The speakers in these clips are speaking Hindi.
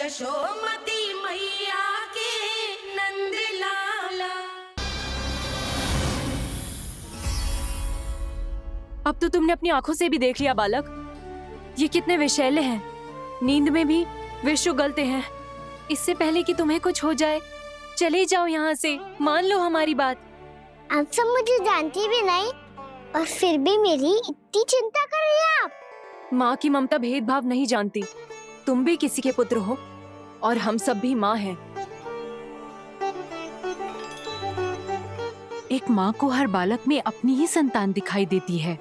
यशोमती मैया के नंद लाला। अब तो तुमने अपनी आंखों से भी देख लिया बालक, ये कितने विषैले हैं। नींद में भी विष उगलते हैं। इससे पहले कि तुम्हें कुछ हो जाए, चले जाओ यहाँ से, मान लो हमारी बात। आप सब मुझे जानती भी नहीं और फिर भी मेरी इतनी चिंता कर रही हैं आप। माँ की ममता भेदभाव नहीं जानती। तुम भी किसी के पुत्र हो और हम सब भी माँ हैं। एक माँ को हर बालक में अपनी ही संतान दिखाई देती है,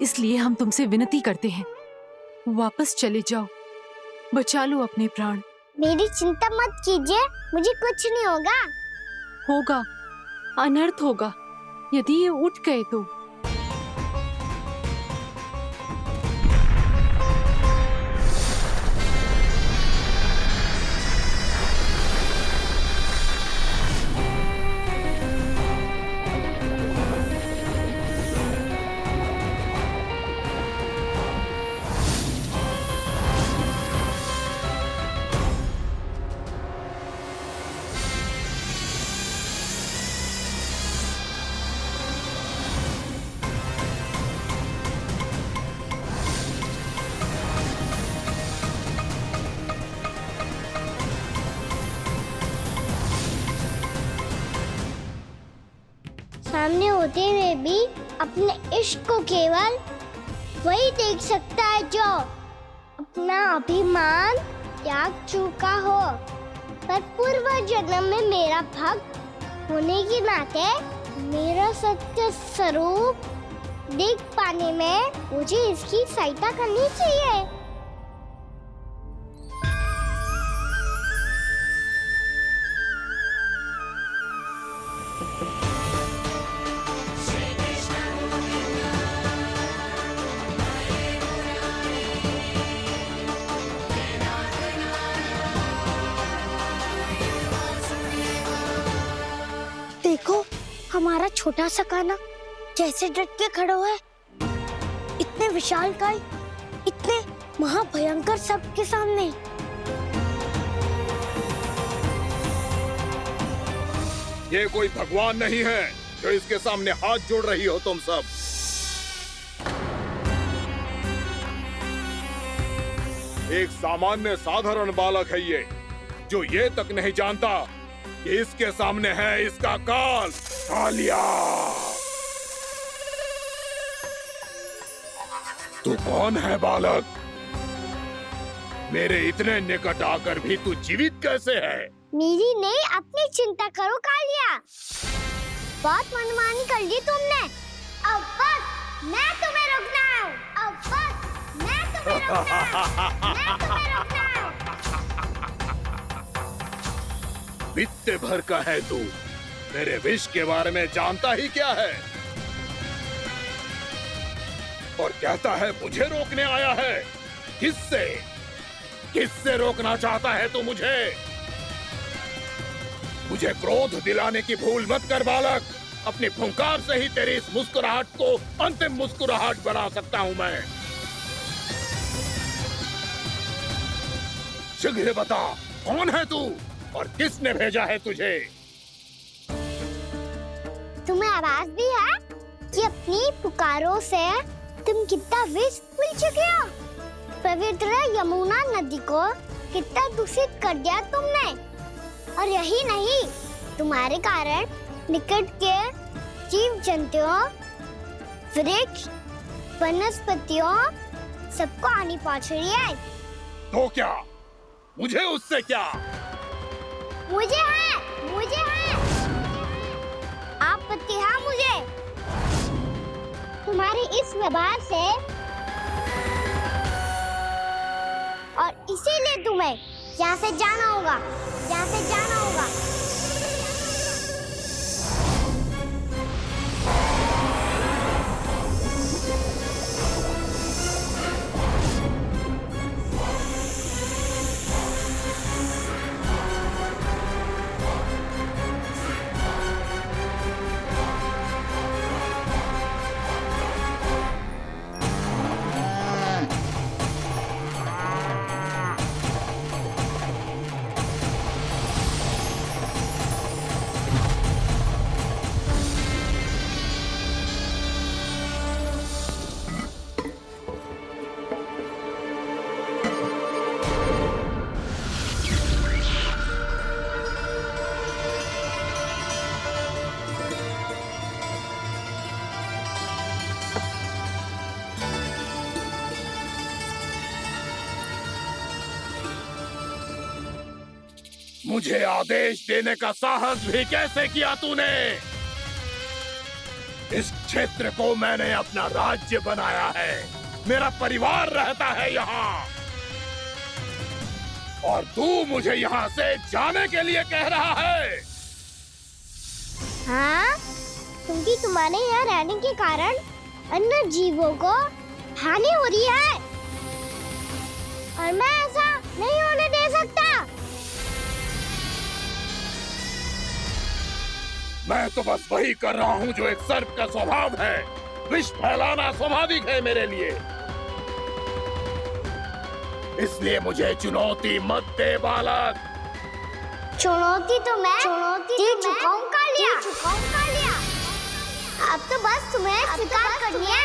इसलिए हम तुमसे विनती करते हैं, वापस चले जाओ, बचा लो अपने प्राण। मेरी चिंता मत कीजिए, मुझे कुछ नहीं होगा। होगा, अनर्थ होगा यदि ये उठ गए तो। सामने होते हुए भी अपने इश्क को केवल वही देख सकता है जो अपना अभिमान त्याग चुका हो। पर पूर्व जन्म में मेरा भक्त होने के नाते मेरा सत्य स्वरूप देख पाने में मुझे इसकी सहायता करनी चाहिए। देखो हमारा छोटा सा कान्हा जैसे डट के खड़ा हुआ है। इतने विशालकाय, इतने महाभयंकर सबके सामने। ये कोई भगवान नहीं है जो इसके सामने हाथ जोड़ रही हो तुम सब। एक सामान्य साधारण बालक है ये, जो ये तक नहीं जानता कि इसके सामने है इसका काल, कालिया। तू कौन है बालक? मेरे इतने निकट आकर भी तू जीवित कैसे है? मेरी नहीं, अपनी चिंता करो कालिया। बहुत मनमानी कर ली तुमने। अब बस मैं तुम्हें रोकना हूँ। अब बस मैं तुम्हें रोकना हूँ। मैं तुम्हें रोकना हूँ। बित्ते भर का है तू, मेरे विष के बारे में जानता ही क्या है? और कहता है मुझे रोकने आया है। किससे? किससे रोकना चाहता है तू मुझे? मुझे क्रोध दिलाने की भूल मत कर बालक। अपनी फुंकार से ही तेरी इस मुस्कुराहट को अंतिम मुस्कुराहट बना सकता हूं मैं। शीघ्र बता, कौन है तू और किसने भेजा है तुझे? तुम्हें आवाज भी है कि अपनी पुकारों से तुम कितना विष भूल चुके हो। पवित्र यमुना नदी को कितना दूषित कर दिया तुमने। और यही नहीं, तुम्हारे कारण निकट के जीव जंतुओं, वृक्ष, वनस्पतियों सबको हानि पहुंच रही है। तो क्या? मुझे उससे क्या? मुझे है आपत्ति है मुझे तुम्हारे इस व्यवहार से, और इसीलिए तुम्हें यहाँ से जाना होगा। यहाँ से जाना होगा। मुझे आदेश देने का साहस भी कैसे किया तूने? इस क्षेत्र को मैंने अपना राज्य बनाया है, मेरा परिवार रहता है यहाँ, और तू मुझे यहाँ से जाने के लिए कह रहा है? हाँ, क्योंकि तुम्हारे यहाँ रहने के कारण अन्य जीवों को हानि हो रही है और मैं ऐसा नहीं होने दे सकता। मैं तो बस वही कर रहा हूँ जो एक सर्प का स्वभाव है। विष फैलाना स्वाभाविक है मेरे लिए, इसलिए मुझे चुनौती मत दे बालक। चुनौती तो मैं दे चुका हूँ कालिया। अब तो बस तुम्हें स्वीकार करनी है।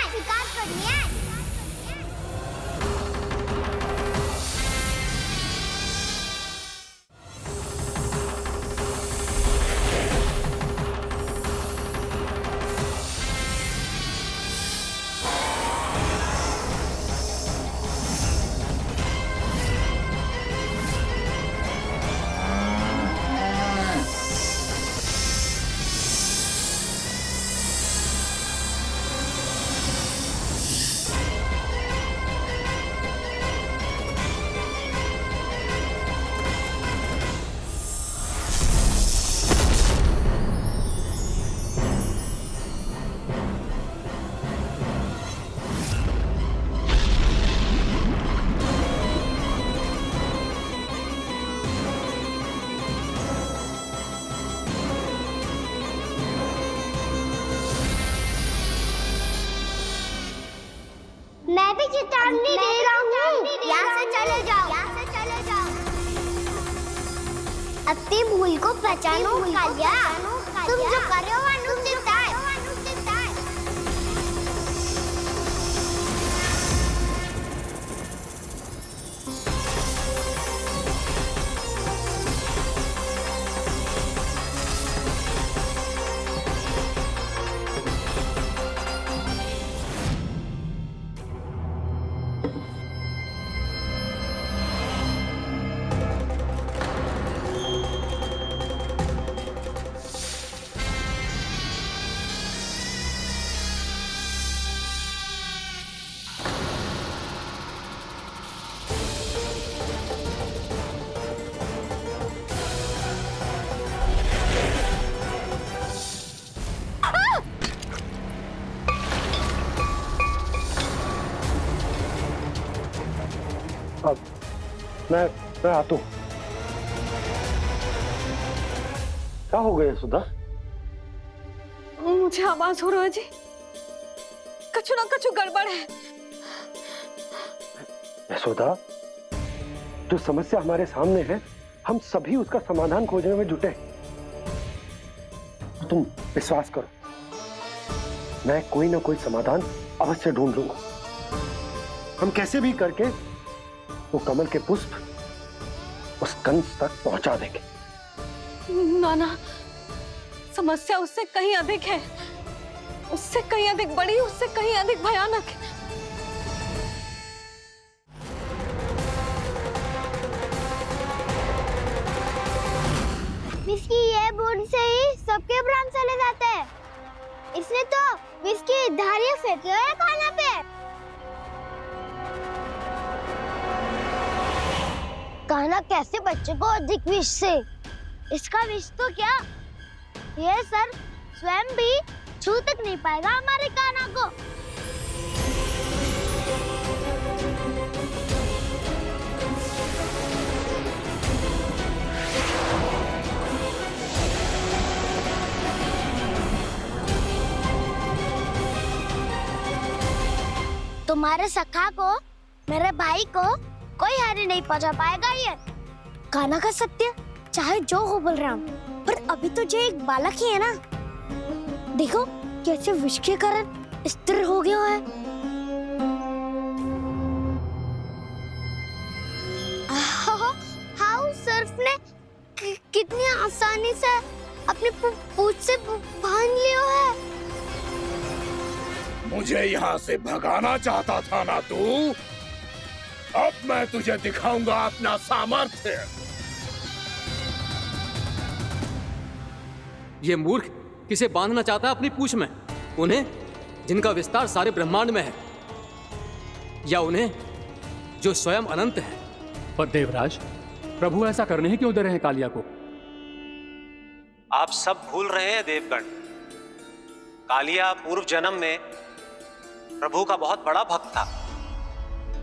मैं भी चेतावनी दे रहा हूँ, यहाँ से चले जाओ। अपनी भूल को पहचानो कालिया। तुम जो कर रहे हो अनुचित है। मैं आता हूँ। क्या हो गया सुधा? मुझे आवाज हो रहा है जी, कछु ना कछु गड़बड़ है। यशोदा, जो समस्या हमारे सामने है, हम सभी उसका समाधान खोजने में जुटे। तुम विश्वास करो, मैं कोई ना कोई समाधान अवश्य ढूंढ लूंगा। हम कैसे भी करके वो कमल के पुष्प उस कंस तक पहुंचा देंगे। नाना, समस्या उससे कहीं अधिक है, उससे कहीं अधिक बड़ी, उससे कहीं अधिक भयानक है। विस्की ये बूंद से ही सबके प्राण चले जाते हैं। इसने तो विस्की धारियां फेंकी है खाना पे। कान्हा कैसे बच्चे को अधिक विष से? इसका विष तो क्या, ये सर स्वयं भी छू तक नहीं पाएगा हमारे कान्हा को। तुम्हारे सखा को, मेरे भाई को कोई हानि नहीं पहुंचा पाएगा। ये कान्हा का सत्य चाहे जो हो बलराम, पर अभी तो जो एक बालक ही है ना। देखो कैसे विष के कारण स्थिर हो गया है। हाउ सर्फ ने कितनी आसानी से अपनी पूंछ से बांध लिया है। मुझे यहाँ से भगाना चाहता था ना तू? अब मैं तुझे दिखाऊंगा अपना सामर्थ्य। ये मूर्ख किसे बांधना चाहता है अपनी पूंछ में? उन्हें जिनका विस्तार सारे ब्रह्मांड में है, या उन्हें जो स्वयं अनंत है? पर देवराज, प्रभु ऐसा करने ही क्यों दे रहे हैं कालिया को? आप सब भूल रहे हैं देवगण। कालिया पूर्व जन्म में प्रभु का बहुत बड़ा भक्त था।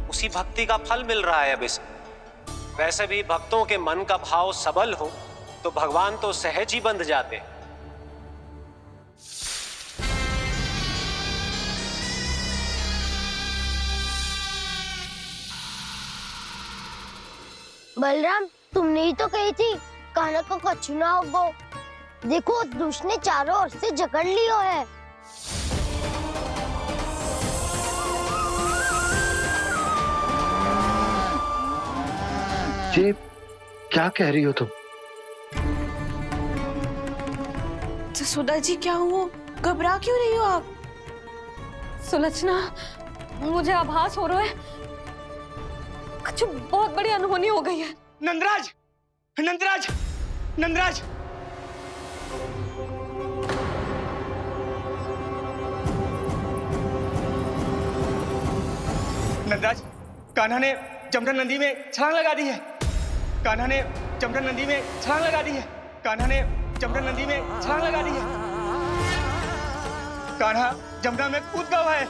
उसी भक्ति का फल मिल रहा है अब इसे। वैसे भी भक्तों के मन का भाव सबल हो तो भगवान तो सहज ही बंध जाते हैं। बलराम, तुमने ही तो कही थी कान्हा को कछु ना होगो। देखो उस दुष्ट ने चारों ओर से जकड़ लियो है। ये क्या कह रही हो तुम? जसोदा जी, क्या हुआ? घबरा क्यों रही हो आप? सुलोचना, मुझे आभास हो रहा है कुछ बहुत बड़ी अनहोनी हो गई है। नंदराज, नंदराज, नंदराज! नंदराज, कान्हा ने जमदग्नि नदी में छलांग लगा दी है। कान्हा ने जमदग्नि नदी में छलांग लगा दी है। कान्हा ने जमदग्नि नदी में छलांग लगा दी है। कान्हा जमुना में कूद गया है।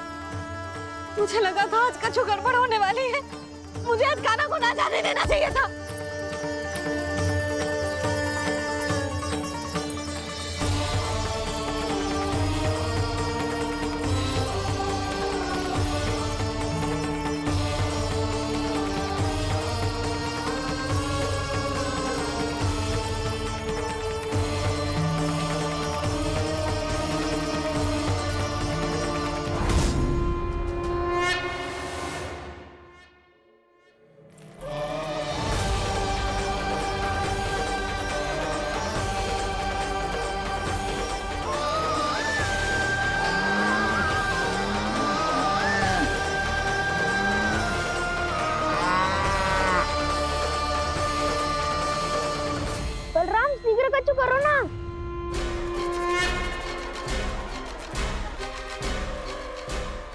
मुझे लगा था आज कछु गड़बड़ होने वाली है। मुझे आज कान्हा को ना जाने देना चाहिए था। बलराम, शीघ्र कछु करो ना।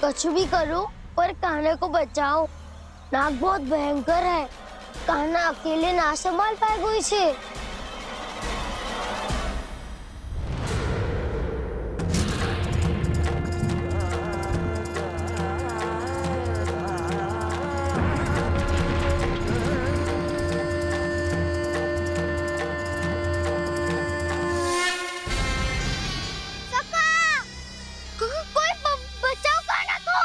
कछु भी करो पर कान्हा को बचाओ। नाग बहुत भयंकर है। कान्हा अकेले ना संभाल पाएगा इसे। कोई बचाओ कान्हा को।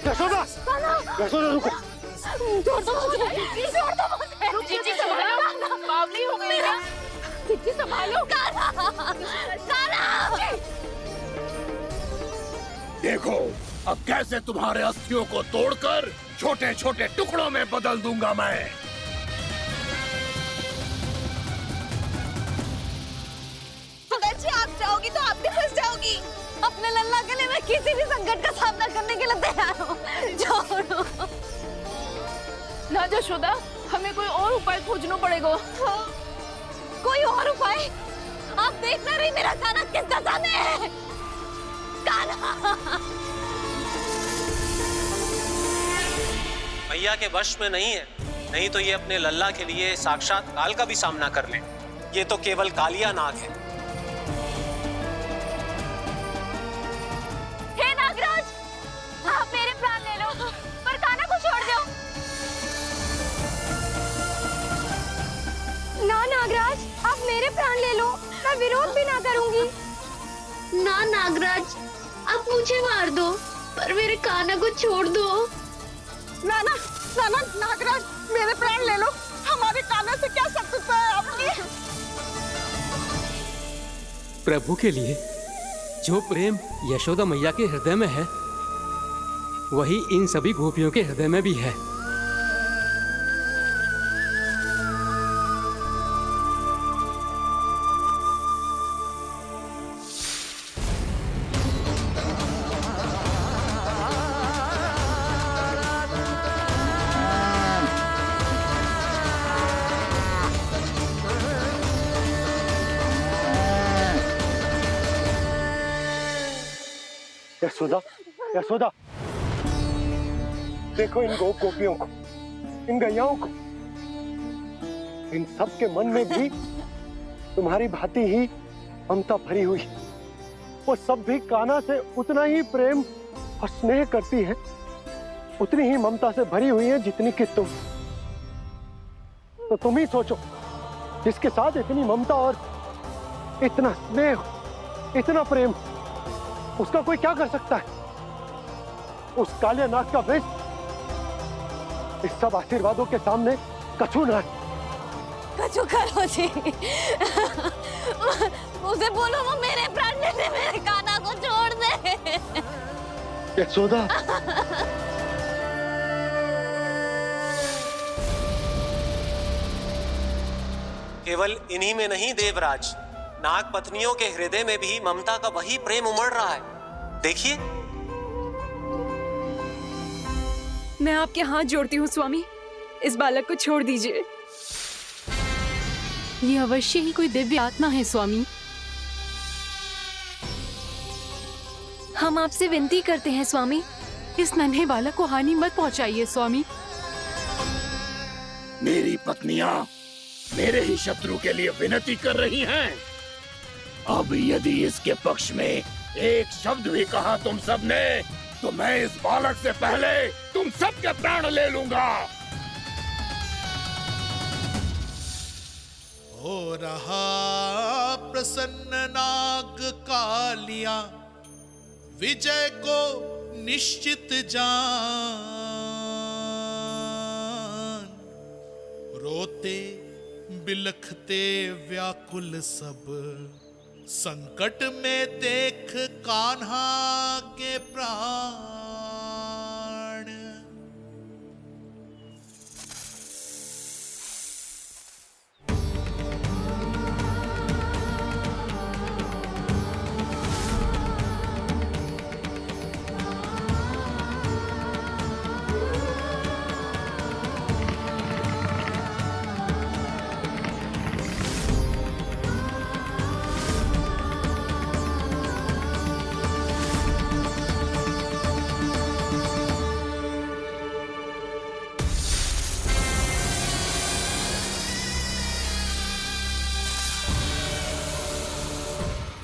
यशोदा! यशोदा रुको! छोड़ दो मुझे, छोड़ दो मुझे। जीजी संभालो, बावली हो गई है। जीजी संभालो। कान्हा, कान्हा। देखो अब कैसे तुम्हारे अस्थियों को तोड़कर छोटे छोटे टुकड़ों में बदल दूंगा मैं। जी, आप जाओगी तो आप भी फंस जाओगी। अपने लल्ला के लिए मैं किसी भी संकट का सामना करने के लिए तैयार हूँ। छोड़ो। ना जशोदा, हमें कोई और उपाय खोजना पड़ेगा। कोई और उपाय? आप देख ना रही मेरा कान्हा किस दशा में है। कान्हा! मैया के वश में नहीं है, नहीं तो ये अपने लल्ला के लिए साक्षात काल का भी सामना कर ले। ये तो केवल कालिया नाग है। हे नागराज, आप मेरे प्राण ले लो, पर कान्हा को छोड़ दो। ना नागराज, आप मेरे प्राण ले लो, मैं विरोध भी ना करूंगी। ना नागराज, आप मुझे मार दो, पर मेरे कान्हा को छोड़ दो। ना ना ना ना, नागराज मेरे प्राण ले लो। हमारे कान्हा से क्या शत्रुता है आपकी? प्रभु के लिए जो प्रेम यशोदा मैया के हृदय में है, वही इन सभी गोपियों के हृदय में भी है। यशोदा, यशोदा, देखो इन गोपियों को, इन गैयाओं को, इन सब के मन में भी तुम्हारी भांति ही ममता भरी हुई। वो सब भी कान्हा से उतना ही प्रेम और स्नेह करती है, उतनी ही ममता से भरी हुई है जितनी कि तुम। तो तुम ही सोचो, जिसके साथ इतनी ममता और इतना स्नेह, इतना प्रेम, उसका कोई क्या कर सकता है? उस कालिया नाग का विष इस सब आशीर्वादों के सामने कछु ना है। कछु करो जी, उसे बोलो वो मेरे प्राण ले ले, मेरे कान्हा को छोड़ दे। यशोदा, केवल इन्हीं में नहीं देवराज, नाग पत्नियों के हृदय में भी ममता का वही प्रेम उमड़ रहा है। देखिए। मैं आपके हाथ जोड़ती हूँ स्वामी, इस बालक को छोड़ दीजिए। ये अवश्य ही कोई दिव्य आत्मा है स्वामी। हम आपसे विनती करते हैं स्वामी, इस नन्हे बालक को हानि मत पहुंचाइए स्वामी। मेरी पत्नियां मेरे ही शत्रु के लिए विनती कर रही हैं। अब यदि इसके पक्ष में एक शब्द भी कहा तुम सबने, तो मैं इस बालक से पहले तुम सबके प्राण ले लूंगा। हो रहा प्रसन्न नाग कालिया, विजय को निश्चित जान। रोते बिलखते व्याकुल सब, संकट में देख कान्हा के प्राण।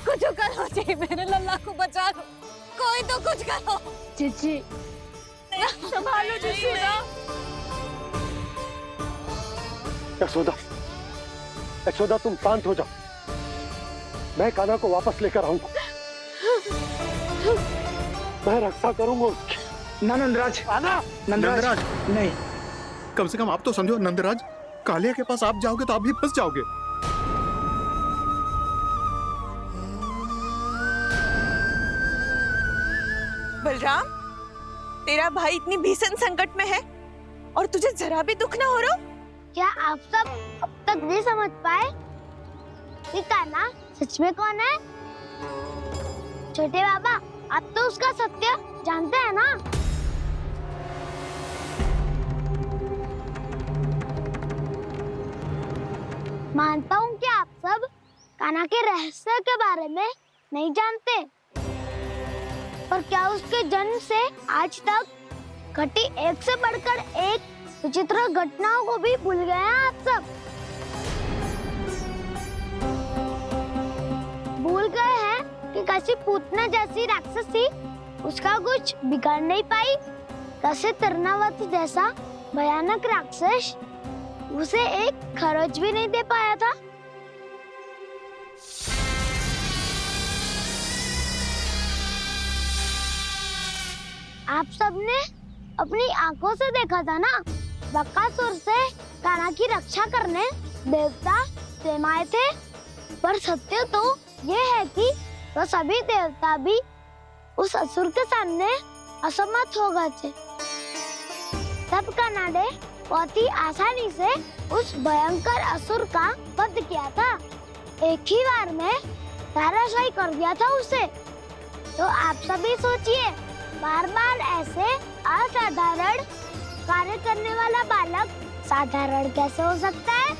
कुछ करो जी, मेरे लल्ला को बचा लो, कोई तो कुछ करो। जीजी, संभालो यशोदा। यशोदा, यशोदा तुम शांत हो जाओ, मैं कान्हा को वापस लेकर आऊंगा, मैं रक्षा करूंगा उसकी। ना नंदराज, कान्हा, नंदराज नहीं। कम से कम आप तो समझो नंदराज, कालिया के पास आप जाओगे तो आप भी फंस जाओगे। बलराम, तेरा भाई इतनी भीषण संकट में है और तुझे जरा भी दुख ना हो रहा? क्या आप सब अब तक नहीं समझ पाए कि कान्हा सच में कौन है? छोटे बाबा, आप तो उसका सत्य जानते हैं ना? मानता हूँ कि आप सब कान्हा के रहस्य के बारे में नहीं जानते, पर क्या उसके जन्म से आज तक घटी एक से बढ़कर एक विचित्र घटनाओं को भी भूल गए हैं आप सब? भूल गए हैं कि कैसी पूतना जैसी राक्षसी उसका कुछ बिगाड़ नहीं पाई, कैसे तरनावती जैसा भयानक राक्षस उसे एक खरोच भी नहीं दे पाया था। आप सबने अपनी आंखों से देखा था ना, बकासुर से कान्हा की रक्षा करने देवता स्वयं आए थे। पर सत्य तो ये है कि वो सभी देवता भी उस असुर के सामने असमर्थ हो गए थे। तब कान्हा ने बहुत ही आसानी से उस भयंकर असुर का वध किया था, एक ही बार में धराशायी कर दिया था उसे। तो आप सभी सोचिए, बार बार ऐसे असाधारण कार्य करने वाला बालक साधारण कैसे हो सकता है?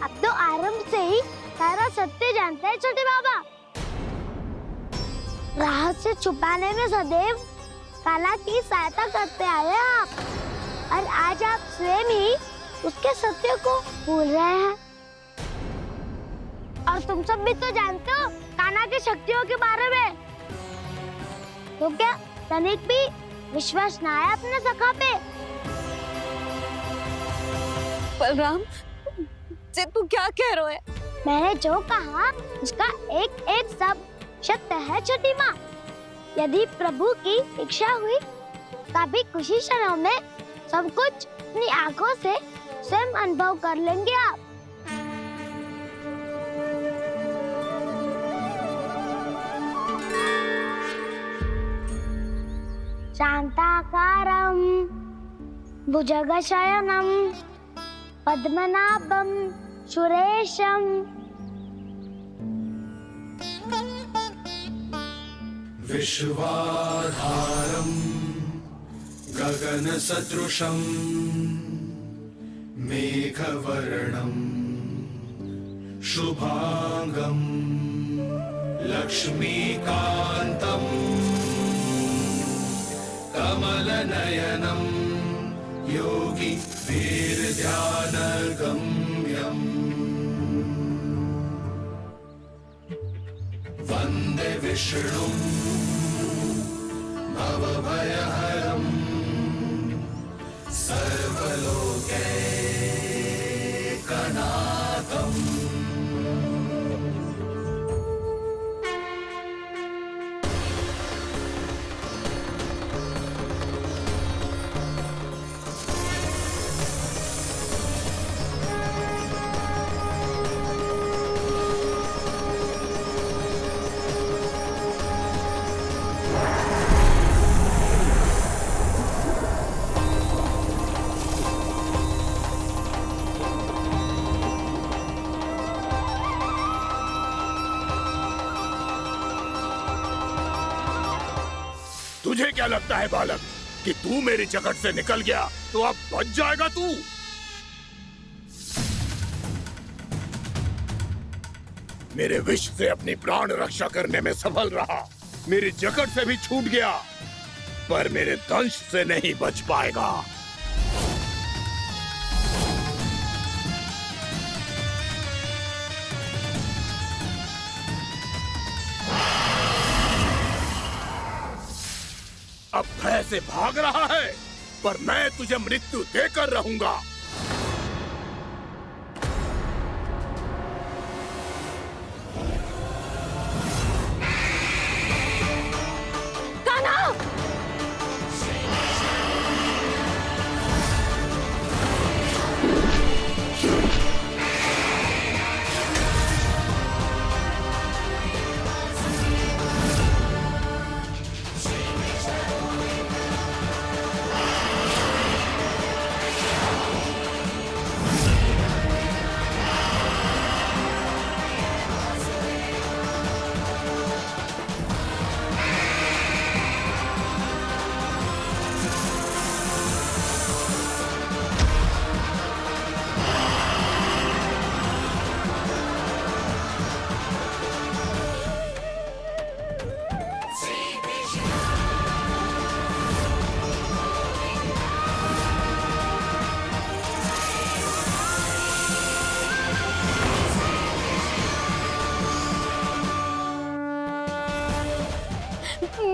अब तो आरंभ से ही सारा सत्य जानते हैं छोटे बाबा। राह से छुपाने में सदैव काला की सहायता करते आए हैं आप, और आज आप स्वयं ही उसके सत्य को भूल रहे हैं। और तुम सब भी तो जानते हो कान्हा की शक्तियों के बारे में, तो क्या तनिक भी विश्वास ना है अपने सखा पे? बलराम, जे तू क्या कह रहा है? मैंने जो कहा उसका एक एक शब्द सत्य है छठी माँ। यदि प्रभु की इच्छा हुई तभी कुछ ही क्षणों में सब कुछ अपनी आंखों से स्वयं अनुभव कर लेंगे आप। शांताकारं भुजगशयनं पद्मनाभं सुरेशं विश्वाधारं गगनसदृशं मेघवर्णं शुभांगं लक्ष्मीकान्तं कमलनयनं योगी वीरध्यानगम्यम् वन्दे विष्णुं भवभयहरं सर्वलोकैकनाथम्। तुझे क्या लगता है बालक कि तू मेरी जकड़ से निकल गया तो अब बच जाएगा तू? मेरे विष से अपनी प्राण रक्षा करने में सफल रहा, मेरी जकड़ से भी छूट गया, पर मेरे दंश से नहीं बच पाएगा। अब भय से भाग रहा है, पर मैं तुझे मृत्यु देकर रहूंगा। कान्हा!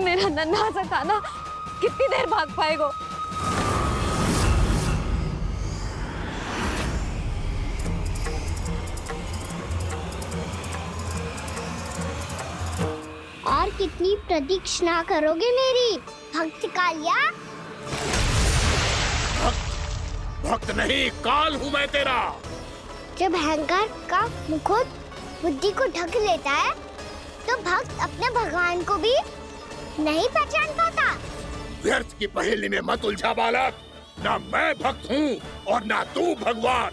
मेरा नन्हा सा कान्हा कितनी देर भाग पाएगा? और कितनी प्रतीक्षा करोगे मेरी भक्त कालिया? भक्त नहीं, काल हूं मैं तेरा। जब अहंकार का मुकुट बुद्धि को ढक लेता है तो भक्त अपने भगवान को भी नहीं पहचान पाता। व्यर्थ की पहेली में मत उलझा बालक, ना मैं भक्त हूँ और ना तू भगवान।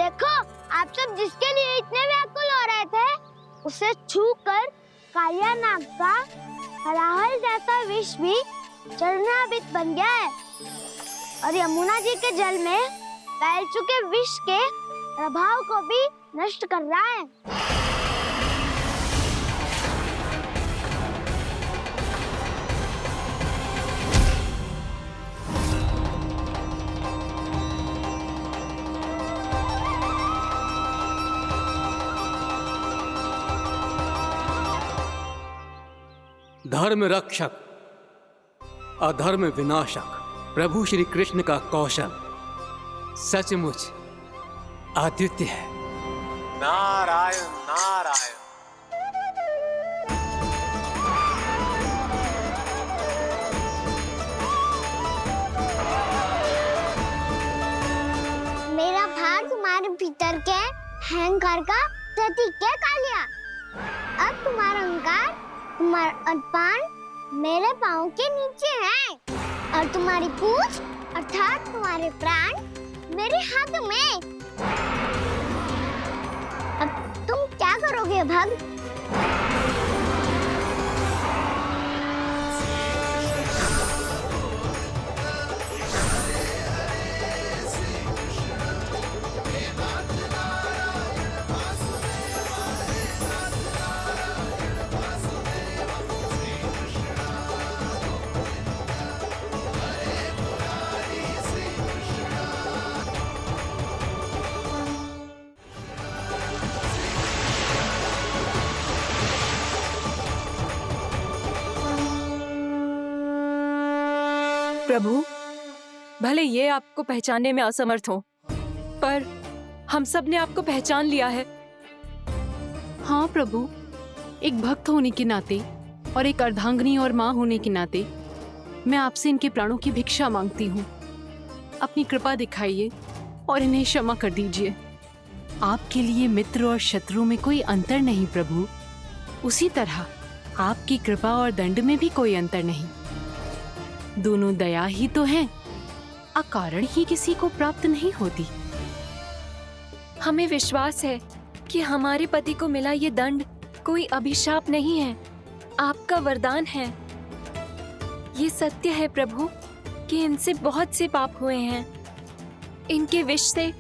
देखो, आप सब जिसके लिए इतने व्याकुल हो रहे थे, उसे छूकर कालिया नाग का हलाहल जैसा विष भी चरणामृत बन गया है और यमुना जी के जल में फैल चुके विष के प्रभाव को भी नष्ट कर रहा है। धर्म रक्षक, अधर्म विनाशक प्रभु श्री कृष्ण का कौशल सचमुच अद्वितीय है। नारायण नारायण। मेरा भार तुम्हारे भीतर के अहंकार का प्रतीक है कालिया। अब तुम्हारा अहंकार, तुम्हारा अनपान मेरे पाँव के नीचे है और तुम्हारी पूंछ अर्थात तुम्हारे प्राण मेरे हाथ में। अब तुम क्या करोगे भक्त? प्रभु, भले ये आपको पहचानने में असमर्थ हो, पर हम सब ने आपको पहचान लिया है। हाँ प्रभु, एक भक्त होने के नाते और एक अर्धांगिनी और माँ होने के नाते मैं आपसे इनके प्राणों की भिक्षा मांगती हूँ। अपनी कृपा दिखाइए और इन्हें क्षमा कर दीजिए। आपके लिए मित्र और शत्रु में कोई अंतर नहीं प्रभु। उसी तरह आपकी कृपा और दंड में भी कोई अंतर नहीं। दोनों दया ही तो हैं, अकारण ही किसी को प्राप्त नहीं होती। हमें विश्वास है कि हमारे पति को मिला ये दंड कोई अभिशाप नहीं है, आपका वरदान है। ये सत्य है प्रभु कि इनसे बहुत से पाप हुए हैं। इनके विष से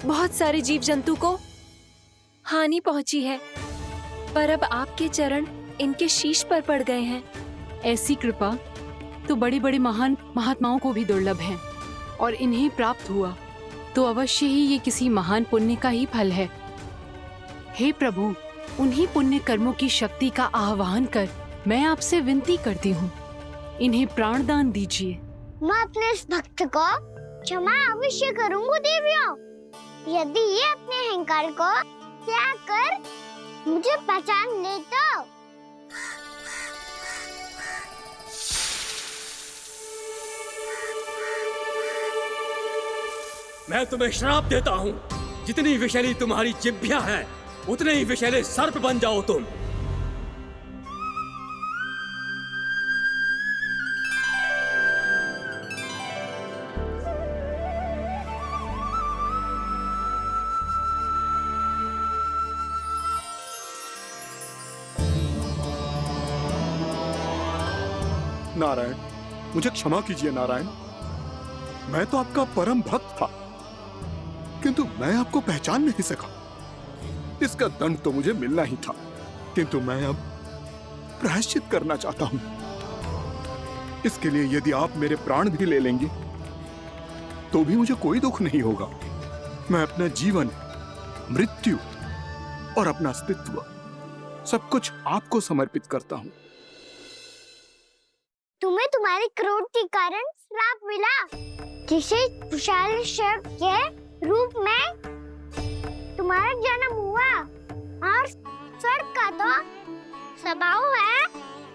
बहुत सारे जीव जंतु को हानि पहुंची है, पर अब आपके चरण इनके शीश पर पड़ गए हैं। ऐसी कृपा तो बड़े बड़े महान महात्माओं को भी दुर्लभ है, और इन्हें प्राप्त हुआ तो अवश्य ही ये किसी महान पुण्य का ही फल है। हे प्रभु, उन्हीं पुण्य कर्मों की शक्ति का आह्वान कर मैं आपसे विनती करती हूँ, इन्हें प्राण दान दीजिए। मैं अपने इस भक्त को क्षमा अवश्य करूंगी देवियों, यदि ये अपने अहंकार को त्याग कर मुझे पहचान ले तो। मैं तुम्हें श्राप देता हूँ, जितनी विषैली तुम्हारी जिह्वा है उतने ही विषैले सर्प बन जाओ तुम। नारायण, मुझे क्षमा कीजिए नारायण। मैं तो आपका परम भक्त था, किंतु मैं आपको पहचान नहीं सका। इसका दंड तो मुझे मिलना ही था, किंतु मैं अब प्रायश्चित करना चाहता हूं। इसके लिए यदि आप मेरे प्राण भी ले लेंगे तो भी मुझे कोई दुख नहीं होगा। मैं अपना जीवन, मृत्यु और अपना अस्तित्व सब कुछ आपको समर्पित करता हूं। तुम्हें तुम्हारे क्रोध के कारण श्राप मिला, जिसे विशाल सर्प के रूप में तुम्हारा जन्म हुआ, और सर्प का तो स्वभाव है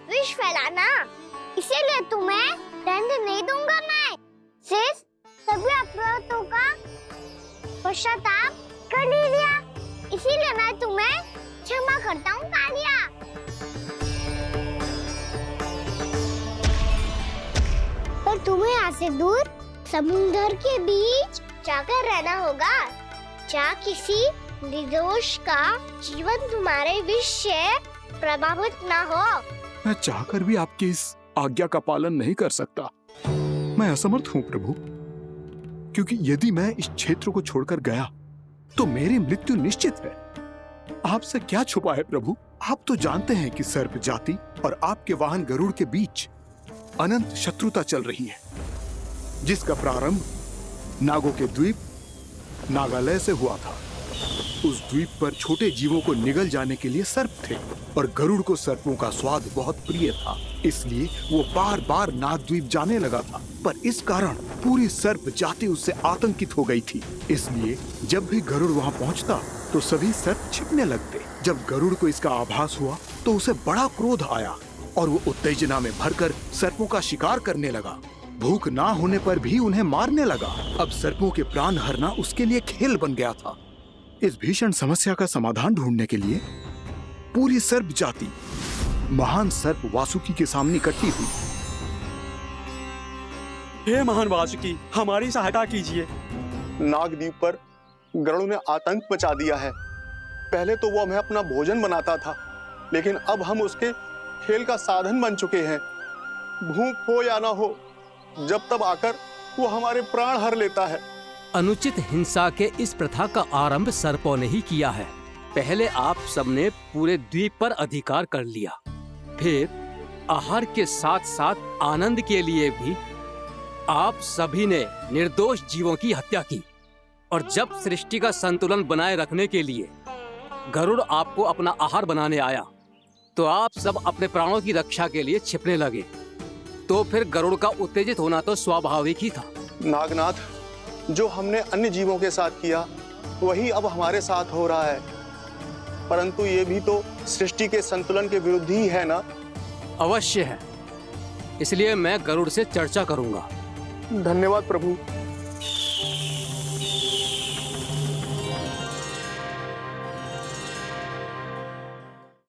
विष फैलाना। इसीलिए तुम्हें दंड नहीं दूंगा मैं। सिर्फ सभी अपराधों का पश्चाताप कर लिया, इसीलिए मैं तुम्हें क्षमा करता हूँ कालिया। पर तुम्हें यहाँ से दूर समुद्र के बीच जाकर रहना होगा, क्या किसी निर्दोष का जीवन तुम्हारे विष से प्रभावित ना हो? मैं चाहकर भी आपकी इस आज्ञा का पालन नहीं कर सकता। मैं असमर्थ हूं प्रभु, क्योंकि यदि मैं इस क्षेत्र को छोड़कर गया तो मेरी मृत्यु निश्चित है। आपसे क्या छुपा है प्रभु? आप तो जानते हैं कि सर्प जाति और आपके वाहन गरुड़ के बीच अनंत शत्रुता चल रही है, जिसका प्रारंभ नागों के द्वीप नागालय से हुआ था। उस द्वीप पर छोटे जीवों को निगल जाने के लिए सर्प थे और गरुड़ को सर्पों का स्वाद बहुत प्रिय था, इसलिए वो बार बार नागद्वीप जाने लगा था। पर इस कारण पूरी सर्प जाति उससे आतंकित हो गई थी, इसलिए जब भी गरुड़ वहां पहुंचता तो सभी सर्प छिपने लगते। जब गरुड़ को इसका आभास हुआ तो उसे बड़ा क्रोध आया और वो उत्तेजना में भरकर सर्पों का शिकार करने लगा। भूख ना होने पर भी उन्हें मारने लगा। अब सर्पों के प्राण हरना उसके लिए खेल बन गया था। इस भीषण समस्या का समाधान ढूंढने के लिए पूरी सर्प जाति महान सर्प वासुकी के सामने इकट्ठी हुई। हे महान वासुकी, हमारी सहायता कीजिए। नागद्वीप पर गरुड़ ने आतंक मचा दिया है। पहले तो वो हमें अपना भोजन बनाता था, लेकिन अब हम उसके खेल का साधन बन चुके हैं। भूख हो या ना हो, जब तब आकर वो हमारे प्राण हर लेता है। अनुचित हिंसा के इस प्रथा का आरंभ सर्पों ने ही किया है। पहले आप सबने पूरे द्वीप पर अधिकार कर लिया, फिर आहार के साथ साथ आनंद के लिए भी आप सभी ने निर्दोष जीवों की हत्या की। और जब सृष्टि का संतुलन बनाए रखने के लिए गरुड़ आपको अपना आहार बनाने आया, तो आप सब अपने प्राणों की रक्षा के लिए छिपने लगे। तो फिर गरुड़ का उत्तेजित होना तो स्वाभाविक ही था। नागनाथ, जो हमने अन्य जीवों के साथ किया वही अब हमारे साथ हो रहा है, परंतु ये भी तो सृष्टि के संतुलन के विरुद्ध ही है ना? अवश्य है, इसलिए मैं गरुड़ से चर्चा करूंगा। धन्यवाद प्रभु।